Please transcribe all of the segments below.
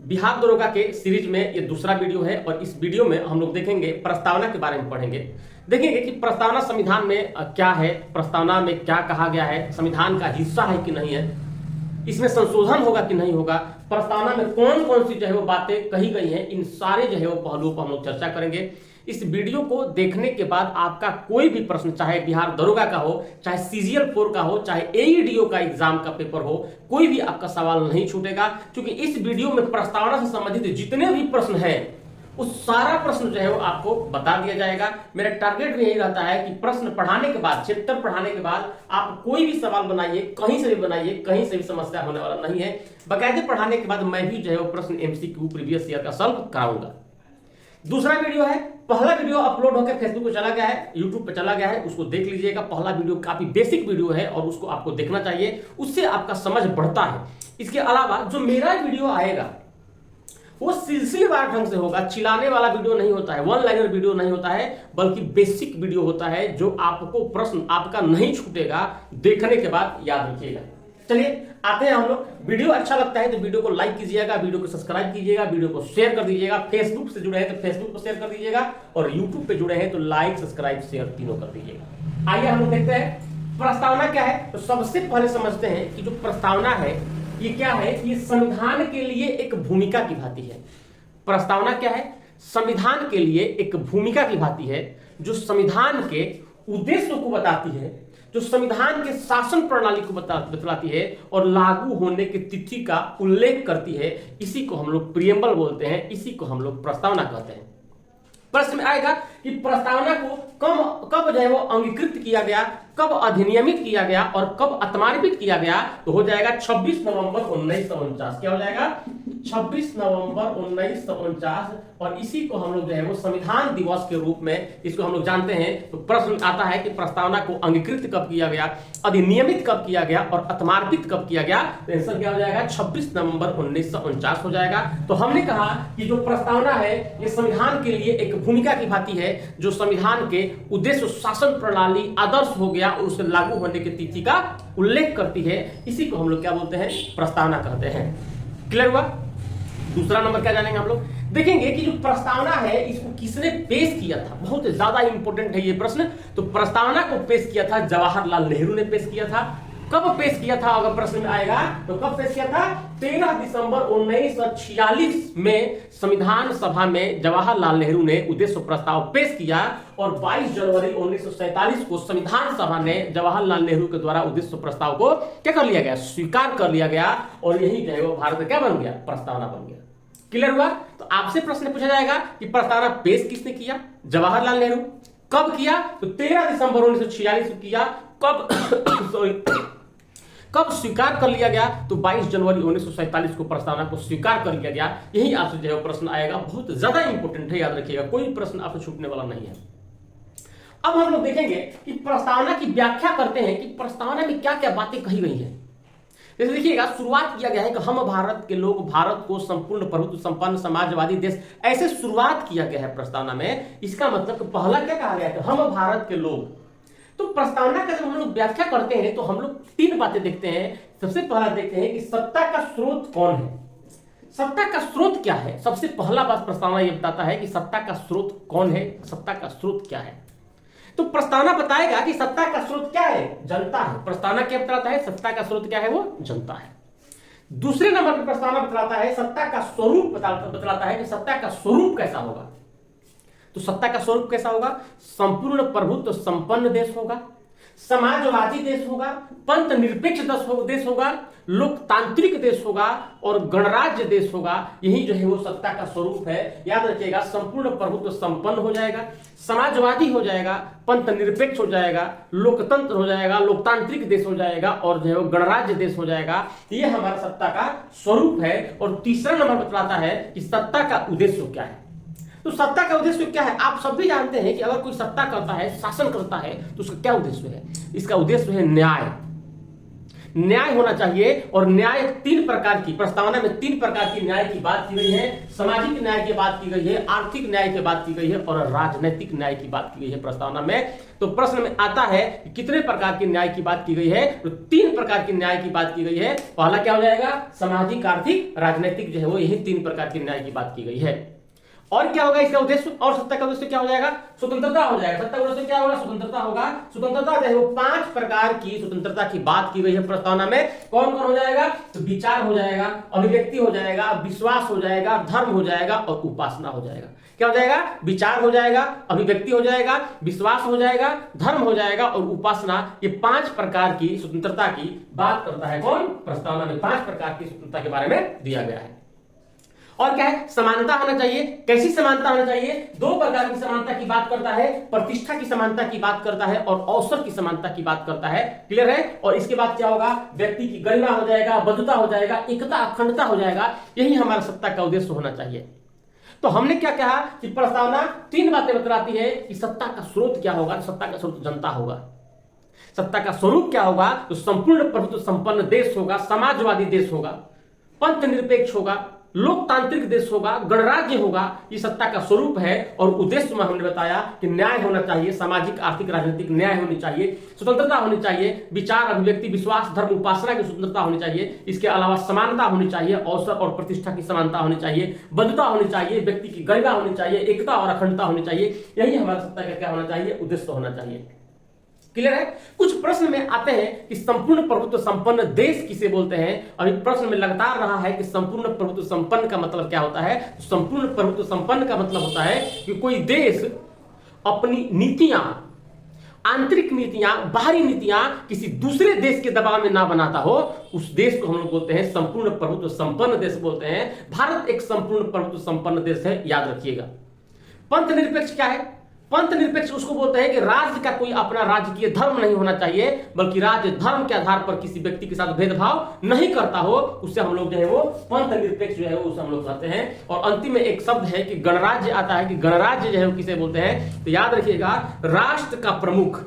बिहार दरोगा के सीरीज में ये दूसरा वीडियो है और इस वीडियो में हम लोग देखेंगे प्रस्तावना के बारे में पढ़ेंगे। देखेंगे कि प्रस्तावना संविधान में क्या है, प्रस्तावना में क्या कहा गया है, संविधान का हिस्सा है कि नहीं है, इसमें संशोधन होगा कि नहीं होगा, प्रस्तावना में कौन कौन सी जो है वो बातें कही गई हैं, इन सारे जो है वो पहलुओं पर हम लोग चर्चा करेंगे। इस वीडियो को देखने के बाद आपका कोई भी प्रश्न, चाहे बिहार दरोगा का हो, चाहे सीजीएल 4 का हो, चाहे एईडीओ का एग्जाम का पेपर हो, कोई भी आपका सवाल नहीं छूटेगा, क्योंकि इस वीडियो में प्रस्तावना से संबंधित जितने भी प्रश्न हैं उस सारा प्रश्न जो है वो आपको बता दिया जाएगा। मेरा टारगेट भी यही रहता है कि प्रश्न पढ़ाने के बाद, चैप्टर पढ़ाने के बाद आप कोई भी सवाल बनाइए, कहीं से भी बनाइए, कहीं से भी समस्या होने वाला नहीं है। बाकायदे पढ़ाने के बाद मैं भी जो है वो प्रश्न एमसीक्यू प्रीवियस ईयर का सॉल्व कराऊंगा। दूसरा वीडियो है, पहला वीडियो अपलोड होकर फेसबुक पे चला गया है, यूट्यूब पे चला गया है, उसको देख लीजिएगा। पहला वीडियो काफी बेसिक वीडियो है और उसको आपको देखना चाहिए, उससे आपका समझ बढ़ता है। इसके अलावा जो मेरा वीडियो आएगा वो सिलसिलेवार ढंग से होगा, चिल्लाने वाला वीडियो नहीं होता है, वन लाइनर वीडियो नहीं होता है, बल्कि बेसिक वीडियो होता है जो आपको प्रश्न आपका नहीं छूटेगा, देखने के बाद याद रखिएगा। चलिए आते हैं हम लोग। वीडियो अच्छा लगता है तो वीडियो को लाइक कीजिएगा, वीडियो को सब्सक्राइब कीजिएगा, वीडियो को शेयर कर दीजिएगा। फेसबुक से जुड़े हैं तो फेसबुक पर शेयर कर दीजिएगा और यूट्यूब पे जुड़े हैं तो लाइक सब्सक्राइब शेयर तीनों कर दीजिएगा। आइए हम लोग देखते हैं प्रस्तावना क्या है। तो सबसे पहले समझते हैं कि जो प्रस्तावना है ये क्या है। ये संविधान के लिए एक भूमिका की भांति है। प्रस्तावना क्या है? संविधान के लिए एक भूमिका की भांति है जो संविधान के उद्देश्यों को बताती है, जो संविधान के शासन प्रणाली को बतलाती है और लागू होने की तिथि का उल्लेख करती है। इसी को हम लोग प्रियम्बल बोलते हैं, इसी को हम लोग प्रस्तावना कहते हैं। प्रश्न में आएगा कि प्रस्तावना को कब जो है वो अंगीकृत किया गया, कब अधिनियमित किया गया और कब अत्मार्पित किया गया। तो हो जाएगा 26 नवंबर 1949। क्या हो जाएगा? 26 नवंबर 1949। और इसी को हम लोग जो है वो संविधान दिवस के रूप में इसको हम लोग जानते हैं। तो प्रश्न आता है कि प्रस्तावना को अंगीकृत कब किया गया, अधिनियमित कब किया गया और अत्मार्पित कब किया गया। तो आंसर क्या हो जाएगा? 26 नवंबर 1949 हो जाएगा। तो हमने कहा कि जो प्रस्तावना है ये संविधान के लिए एक भूमिका की भांति है जो संविधान के उद्देश्य, शासन प्रणाली, आदर्श हो गया और उसे लागू होने की तिथि का उल्लेख करती है। इसी को हम लोग क्या बोलते हैं? प्रस्तावना कहते हैं। क्लियर हुआ? दूसरा नंबर क्या जानेंगे हम लोग? देखेंगे कि जो प्रस्तावना है इसको किसने पेश किया था। बहुत ज्यादा इंपॉर्टेंट है ये प्रश्न। तो प्रस्तावना को पेश किया था जवाहरलाल नेहरू ने पेश किया था। कब पेश किया था अगर प्रश्न में आएगा तो कब पेश किया था? 13 दिसंबर 1946 में संविधान सभा में जवाहरलाल नेहरू ने उद्देश्य प्रस्ताव पेश किया और 22 जनवरी 1947 को संविधान सभा ने जवाहरलाल नेहरू के द्वारा उद्देश्य प्रस्ताव को क्या कर लिया गया? स्वीकार कर लिया गया और यही जो है वो भारत का क्या बन गया? प्रस्तावना बन गया। क्लियर हुआ? तो आपसे प्रश्न पूछा जाएगा कि प्रस्तावना पेश किसने किया? जवाहरलाल नेहरू। कब किया? तो 13 दिसंबर 1946 को किया। कब कब स्वीकार कर लिया गया? तो 22 जनवरी 1947 को प्रस्तावना को स्वीकार कर लिया गया। यही आपसे जो है प्रश्न आएगा, बहुत ज्यादा इंपॉर्टेंट है, याद रखिएगा, कोई प्रश्न आपसे छूटने वाला नहीं है। अब हम लोग देखेंगे कि प्रस्तावना की व्याख्या करते हैं कि प्रस्तावना में क्या क्या बातें कही गई हैं। जैसे देखिएगा, शुरुआत किया गया है कि हम भारत के लोग भारत को संपूर्ण प्रभुत्व संपन्न समाजवादी देश, ऐसे शुरुआत किया गया है प्रस्तावना में। इसका मतलब पहला क्या कहा गया है? हम भारत के लोग। तो प्रस्तावना का जब हम लोग व्याख्या करते हैं तो हम लोग तीन बातें देखते हैं। सबसे पहला देखते हैं कि सत्ता का स्रोत कौन है। सत्ता का स्रोत क्या है? सबसे पहला बात प्रस्तावना ये बताता है कि सत्ता का स्रोत कौन है, सत्ता का स्रोत क्या है। तो प्रस्तावना बताएगा कि सत्ता का स्रोत क्या है? जनता है। प्रस्तावना क्या बताता है? सत्ता का स्रोत क्या है? वो जनता है। दूसरे नंबर पर प्रस्तावना बताता है सत्ता का स्वरूप, बतलाता है कि सत्ता का स्वरूप कैसा होगा। तो सत्ता का स्वरूप कैसा होगा? संपूर्ण प्रभुत्व संपन्न देश होगा, समाजवादी देश होगा, पंथ निरपेक्ष देश होगा, लोकतांत्रिक देश होगा और गणराज्य देश होगा। यही जो है वो सत्ता का स्वरूप है। याद रखिएगा, संपूर्ण प्रभुत्व संपन्न हो जाएगा, समाजवादी हो जाएगा, पंथ निरपेक्ष हो जाएगा, लोकतंत्र हो जाएगा, लोकतांत्रिक देश हो जाएगा और जो है वो गणराज्य देश हो जाएगा। ये हमारा सत्ता का स्वरूप है। और तीसरा नंबर बतलाता है कि सत्ता का उद्देश्य क्या है। तो सत्ता का उद्देश्य क्या है? आप सब भी जानते हैं कि अगर कोई सत्ता करता है, शासन करता है, तो उसका क्या उद्देश्य है? इसका उद्देश्य है न्याय। न्याय होना चाहिए। और न्याय तीन प्रकार की, प्रस्तावना में तीन प्रकार की न्याय की बात की गई है। सामाजिक न्याय की बात की गई है, आर्थिक न्याय की बात की गई है और राजनीतिक न्याय की बात की गई है प्रस्तावना में। तो प्रश्न में आता है कि कितने प्रकार के न्याय की बात की गई है, तो तीन प्रकार के न्याय की बात की गई है। पहला क्या हो जाएगा, सामाजिक, आर्थिक, राजनीतिक जो है वो यही तीन प्रकार के न्याय की बात की गई है। और क्या होगा इसका उद्देश्य, और सत्ता का उद्देश्य क्या हो जाएगा, स्वतंत्रता हो जाएगा। सत्ता का उद्देश्य क्या होगा, स्वतंत्रता होगा। स्वतंत्रता जो है वो पांच प्रकार की स्वतंत्रता की बात की गई है प्रस्तावना में। कौन कौन हो जाएगा, तो विचार हो जाएगा, अभिव्यक्ति हो जाएगा, विश्वास हो जाएगा, धर्म हो जाएगा और उपासना हो जाएगा। क्या हो जाएगा, विचार हो जाएगा, अभिव्यक्ति हो जाएगा, विश्वास हो जाएगा, धर्म हो जाएगा और उपासना। ये पांच प्रकार की स्वतंत्रता की बात करता है कौन, प्रस्तावना में पांच प्रकार की स्वतंत्रता के बारे में दिया गया है। और क्या है, समानता होना चाहिए। कैसी समानता होना चाहिए, दो प्रकार की समानता की बात करता है, प्रतिष्ठा की समानता की बात करता है और अवसर की समानता की बात करता है। क्लियर है। और इसके बाद क्या होगा, व्यक्ति की गरिमा हो जाएगा, बद्धता हो जाएगा, एकता अखंडता हो जाएगा। यही हमारा सत्ता का उद्देश्य होना चाहिए। तो हमने क्या कहा कि प्रस्तावना तीन बातें बतलाती है कि सत्ता का स्रोत क्या होगा, सत्ता का स्रोत जनता होगा। सत्ता का स्वरूप क्या होगा, तो संपूर्ण प्रभुत्व संपन्न देश होगा, समाजवादी देश होगा, पंथ निरपेक्ष होगा, लोकतांत्रिक देश होगा, गणराज्य होगा। ये सत्ता का स्वरूप है। और उद्देश्य में हमने बताया कि न्याय होना चाहिए, सामाजिक, आर्थिक, राजनीतिक न्याय होनी चाहिए, स्वतंत्रता होनी चाहिए, विचार, अभिव्यक्ति, विश्वास, धर्म, उपासना की स्वतंत्रता होनी चाहिए। इसके अलावा समानता होनी चाहिए, अवसर और प्रतिष्ठा की समानता होनी चाहिए, बद्धता होनी चाहिए, व्यक्ति की गरिमा होनी चाहिए, एकता और अखंडता होनी चाहिए। यही हमारा सत्ता का क्या होना चाहिए, उद्देश्य होना चाहिए। क्लियर है। कुछ प्रश्न में आते हैं कि संपूर्ण प्रभुत्व संपन्न देश किसे बोलते हैं। अभी प्रश्न में लगातार रहा है कि संपूर्ण प्रभुत्व संपन्न का मतलब क्या होता है। संपूर्ण प्रभुत्व संपन्न का मतलब होता है कि कोई देश अपनी नीतियां, आंतरिक नीतियां, बाहरी नीतियां किसी दूसरे देश के दबाव में ना बनाता हो, उस देश को हम लोग बोलते हैं संपूर्ण प्रभुत्व संपन्न देश बोलते हैं। भारत एक संपूर्ण प्रभुत्व संपन्न देश है, याद रखिएगा। पंथ निरपेक्ष क्या है, पंथ निरपेक्ष उसको बोलते हैं कि राज्य का कोई अपना राजकीय धर्म नहीं होना चाहिए, बल्कि राज्य धर्म के आधार पर किसी व्यक्ति के साथ भेदभाव नहीं करता हो, उससे हम लोग जो है वो पंथ निरपेक्ष जो है वो उसे हम लोग कहते हैं। और अंतिम में एक शब्द है कि गणराज्य आता है, कि गणराज्य जो है वो किसे बोलते हैं, तो याद रखिएगा, राष्ट्र का प्रमुख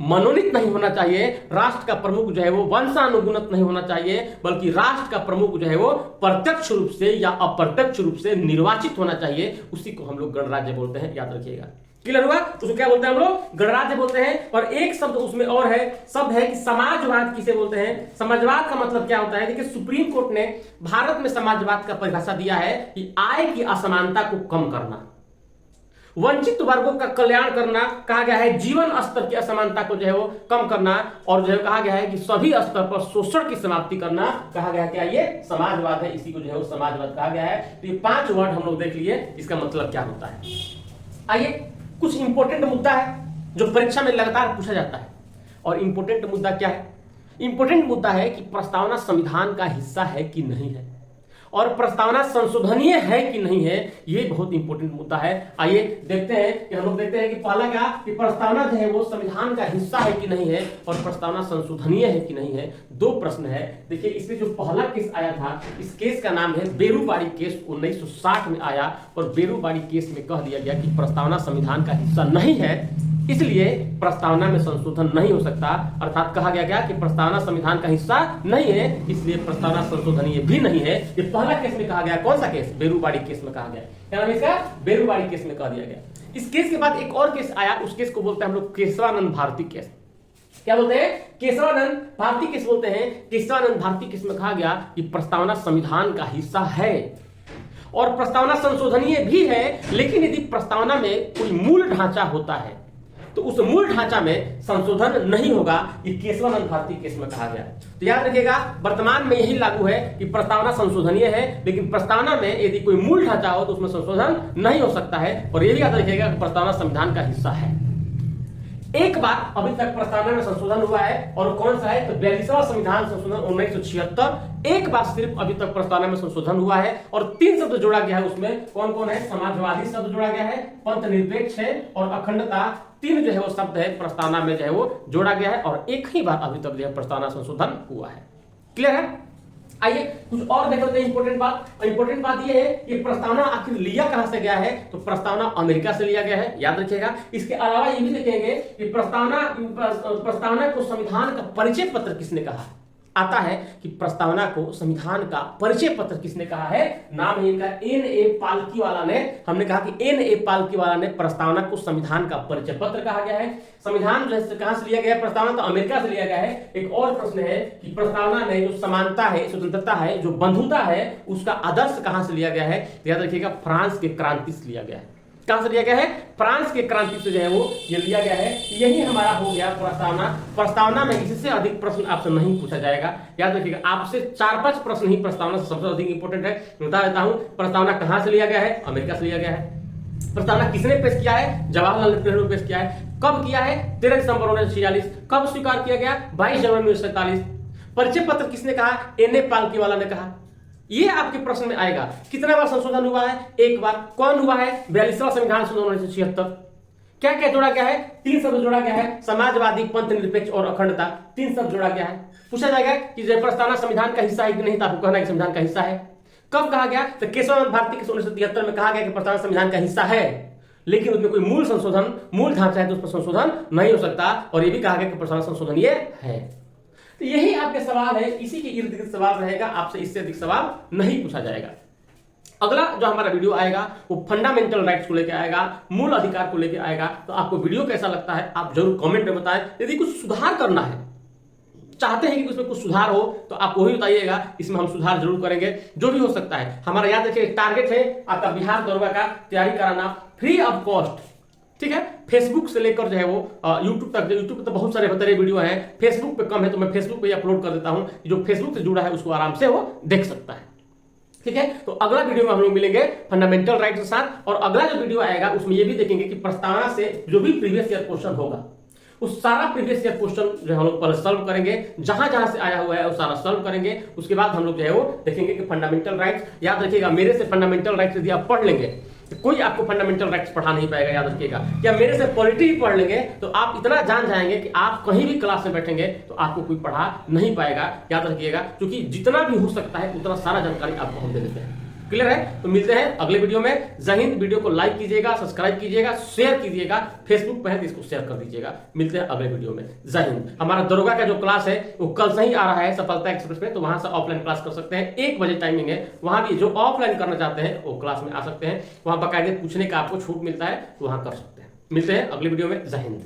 मनोनीत नहीं होना चाहिए, राष्ट्र का प्रमुख जो है वो वंशानुगुणित नहीं होना चाहिए, बल्कि राष्ट्र का प्रमुख जो है वो प्रत्यक्ष रूप से या अप्रत्यक्ष रूप से निर्वाचित होना चाहिए। उसी को हम लोग गणराज्य बोलते हैं, याद रखिएगा। क्लियर हुआ। उसको क्या बोलते हैं हम लोग, गणराज्य बोलते हैं। और एक शब्द उसमें और है, शब्द है कि समाजवाद किसे बोलते हैं। समाजवाद का मतलब क्या होता है, देखिए सुप्रीम कोर्ट ने भारत में समाजवाद का परिभाषा दिया है कि आय की असमानता को कम करना, वंचित वर्गों का कल्याण करना, कहा गया है जीवन स्तर की असमानता को जो है वो कम करना, और जो है कहा गया है कि सभी स्तर पर शोषण की समाप्ति करना, कहा गया क्या, ये समाजवाद है। इसी को जो है वो समाजवाद कहा गया है। तो ये पांच वर्ड हम लोग देख लिए, इसका मतलब क्या होता है। आइए, कुछ इंपॉर्टेंट मुद्दा है जो परीक्षा में लगातार पूछा जाता है। और इंपॉर्टेंट मुद्दा क्या है, इंपॉर्टेंट मुद्दा है कि प्रस्तावना संविधान का हिस्सा है कि नहीं है, और प्रस्तावना संशोधनीय है कि नहीं है, ये बहुत इंपॉर्टेंट मुद्दा है। आइए देखते हैं कि हम लोग देखते हैं कि पहला क्या, कि प्रस्तावना जो है वो संविधान का हिस्सा है कि नहीं है, और प्रस्तावना संशोधनीय है कि नहीं है। दो प्रश्न है। देखिए, इसमें जो पहला केस आया था, इस केस का नाम है बेरूबाड़ी केस, 1960 में आया। और बेरूबाड़ी केस में कह दिया गया कि प्रस्तावना संविधान का हिस्सा नहीं है, इसलिए प्रस्तावना में संशोधन नहीं हो सकता। अर्थात कहा गया कि प्रस्तावना संविधान का हिस्सा नहीं है, इसलिए प्रस्तावना संशोधनीय भी नहीं है। ये पहला केस में कहा गया। कौन सा केस, बेरूबाड़ी केस में कहा गया। क्या नाम है इसका, बेरूबाड़ी केस में कह दिया गया। इस केस के बाद एक और केस आया, उस केस को बोलते हैं हम लोग केशवानंद भारती केस। क्या बोलते हैं, केशवानंद भारती केस बोलते हैं। केशवानंद भारती केस में कहा गया कि प्रस्तावना संविधान का हिस्सा है और प्रस्तावना संशोधनीय भी है, लेकिन यदि प्रस्तावना में कोई मूल ढांचा होता है तो उस मूल ढांचा में संशोधन नहीं होगा। ये केशवानंद भारती केस में कहा गया। तो याद रखिएगा, वर्तमान में यही लागू है कि प्रस्तावना संशोधनीय है, लेकिन प्रस्तावना में यदि कोई मूल ढांचा हो तो उसमें संशोधन नहीं हो सकता है। और ये भी याद रखिएगा कि प्रस्तावना संविधान का हिस्सा है। एक बार अभी तक प्रस्तावना में संशोधन हुआ है, और कौन सा है, तो 42वां संविधान संशोधन 1976। एक बार सिर्फ अभी तक प्रस्तावना में संशोधन हुआ है, और 3 शब्द जोड़ा गया है। उसमें कौन कौन है, समाजवादी शब्द जोड़ा गया है, पंथ निरपेक्ष है और अखंडता। 3 जो है वो शब्द है प्रस्तावना में जो है वो जोड़ा गया है, और एक ही बार अभी तक जो है प्रस्तावना संशोधन हुआ है। क्लियर है। आइए कुछ और देख लेते हैं इंपॉर्टेंट बात। इंपॉर्टेंट बात यह है कि प्रस्तावना आखिर लिया कहां से गया है, तो प्रस्तावना अमेरिका से लिया गया है, याद रखिएगा। इसके अलावा ये भी देखेंगे कि प्रस्तावना को संविधान का परिचय पत्र किसने कहा। आता है कि प्रस्तावना को संविधान का परिचय पत्र किसने कहा है, नाम है इनका N.A. पालकीवाला ने। हमने कहा कि N.A. पालकीवाला ने प्रस्तावना को संविधान का परिचय पत्र कहा गया है। संविधान जो है कहां से लिया गया है, प्रस्तावना तो अमेरिका से लिया गया है। एक और प्रश्न है कि प्रस्तावना में जो समानता है, स्वतंत्रता है, जो बंधुता है, उसका आदर्श कहां से लिया गया है, याद रखिएगा फ्रांस के क्रांति से लिया गया है। कहां से लिया गया है, फ्रांस के क्रांति से जो है वो ये लिया गया है। यही हमारा हो गया प्रस्तावना। प्रस्तावना में इससे अधिक प्रश्न आपसे नहीं पूछा जाएगा, याद रखिएगा। आपसे 4-5 प्रश्न ही प्रस्तावना से सबसे अधिक इंपॉर्टेंट है। बता देता हूं, प्रस्तावना कहां से लिया गया है, अमेरिका से लिया गया है। प्रस्तावना किसने पेश किया है, जवाहरलाल नेहरू ने पेश किया है। कब किया है, 13 दिसंबर 1946। कब स्वीकार किया गया, 22 जनवरी 1947। परिचय पत्र किसने कहा, N.A. पालकीवाला ने कहा। ये आपके प्रश्न में आएगा। कितना बार संशोधन हुआ है, एक बार। कौन हुआ है, 42वां संविधान संशोधन 1976। क्या क्या जोड़ा गया है, 3 शब्द जोड़ा गया है, समाजवादी, पंथ निरपेक्ष और अखंडता। 3 शब्द जोड़ा गया है। पूछा जाएगा कि जब प्रस्तावना संविधान का हिस्सा है कि नहीं, तो आपको कहना है कि संविधान का हिस्सा है। कब कहा गया, तो केशवानंद भारती के 1973 में कहा गया कि प्रस्तावना संविधान का हिस्सा है, लेकिन उसमें कोई मूल संशोधन, मूल ढांचा है तो उस पर संशोधन नहीं हो सकता। और ये भी कहा गया कि प्रस्तावना संशोधन ये है। तो यही आपके सवाल है, इसी के इर्द गिर्द सवाल रहेगा, आपसे इससे अधिक सवाल नहीं पूछा जाएगा। अगला जो हमारा वीडियो आएगा वो फंडामेंटल राइट्स को लेकर आएगा, मूल अधिकार को लेकर आएगा। तो आपको वीडियो कैसा लगता है आप जरूर कमेंट में बताएं। यदि कुछ सुधार करना है, चाहते हैं कि उसमें कुछ सुधार हो, तो आप वही बताइएगा, इसमें हम सुधार जरूर करेंगे, जो भी हो सकता है। हमारा याद रखिए टारगेट है आपका बिहार दरोगा का तैयारी कराना फ्री ऑफ कॉस्ट, ठीक है। फेसबुक से लेकर जो है वो यूट्यूब तक। यूट्यूब पे तो बहुत सारे बतरे वीडियो हैं, फेसबुक पे कम है, तो मैं फेसबुक पे अपलोड कर देता हूं। जो फेसबुक से जुड़ा है उसको आराम से वो देख सकता है, ठीक है। तो अगला वीडियो में हम लोग मिलेंगे फंडामेंटल राइट के साथ। और अगला जो वीडियो आएगा उसमें ये भी देखेंगे कि प्रस्तावना से जो भी प्रीवियस ईयर क्वेश्चन होगा, उस सारा प्रीवियस ईयर क्वेश्चन जो हम लोग पहले सॉल्व करेंगे, जहां जहां से आया हुआ है वो सारा सॉल्व करेंगे। उसके बाद हम लोग जो है वो देखेंगे कि फंडामेंटल राइट्स, याद रखिएगा मेरे से फंडामेंटल राइट्स यदि आप पढ़ लेंगे तो कोई आपको फंडामेंटल राइट्स पढ़ा नहीं पाएगा, याद रखिएगा। या मेरे से पॉलिटी ही पढ़ लेंगे तो आप इतना जान जाएंगे कि आप कहीं भी क्लास में बैठेंगे तो आपको कोई पढ़ा नहीं पाएगा, याद रखिएगा। क्योंकि जितना भी हो सकता है उतना सारा जानकारी आपको हम दे देते हैं। क्लियर है, तो मिलते हैं अगले वीडियो में। जय हिंद। वीडियो को लाइक कीजिएगा, सब्सक्राइब कीजिएगा, शेयर कीजिएगा। फेसबुक पे है तो इसको शेयर कर दीजिएगा। मिलते हैं अगले वीडियो में। जय हिंद। हमारा दरोगा का जो क्लास है वो कल से ही आ रहा है सफलता एक्सप्रेस में, तो वहां से ऑफलाइन क्लास कर सकते हैं। 1 बजे टाइमिंग है, वहां भी जो ऑफलाइन करना चाहते हैं वो क्लास में आ सकते हैं। वहां बाकायदे पूछने का आपको छूट मिलता है, तो वहां कर सकते हैं। मिलते हैं अगले वीडियो में। जय हिंद।